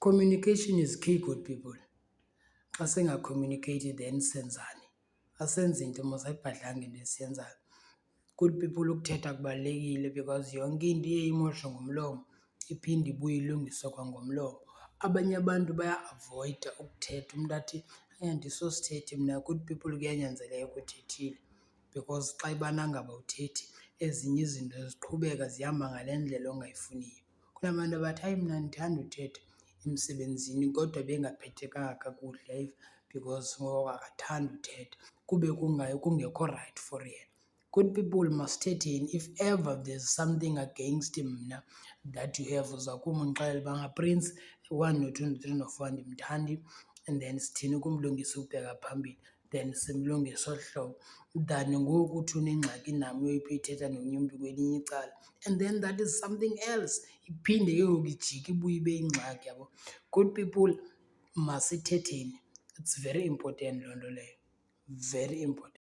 Communication is key, good people. Xa singa-communicate then senzani? Asenze into mos ayibhadlanga into esiyenzayo. Good people, ukuthetha kubalulekile because yonke into iye imoshwe ngomlomo iphinde ibuye ilungiswe kwangomlomo. Abanye abantu baya-avoida ukuthetha, umntu athi andisosithethi mna. Good people, kuyanyanzeleka uthethile because xa ibana ngaba awuthethi ezinye izinto ziqhubeka zihamba ngale ndlela ongayifuniyo. Kunabantu abathi hayi mna ndithanda uthetha emsebenzini kodwa bengaphethekanga kakuhle because akathandi uthetha kube kungekho right for yena. Good people, masithetheni. If ever there's something against mna that you have, uza kum undixelele uba ngaPrince 1 no 2 no 3 no 4 andimthandi, and then sithini ukumlungisa ukubheka phambili, then simlungise olu hlobo than ngoku uthi unengxaki nam uyoyipha ithetha nomnye umntu kwelinye icala, and then that is something else. Iphinde ke ngoku ijike ibuye ibe yingxaki, yabo. Good people, masithetheni. It's very important loo nto leyo, very important.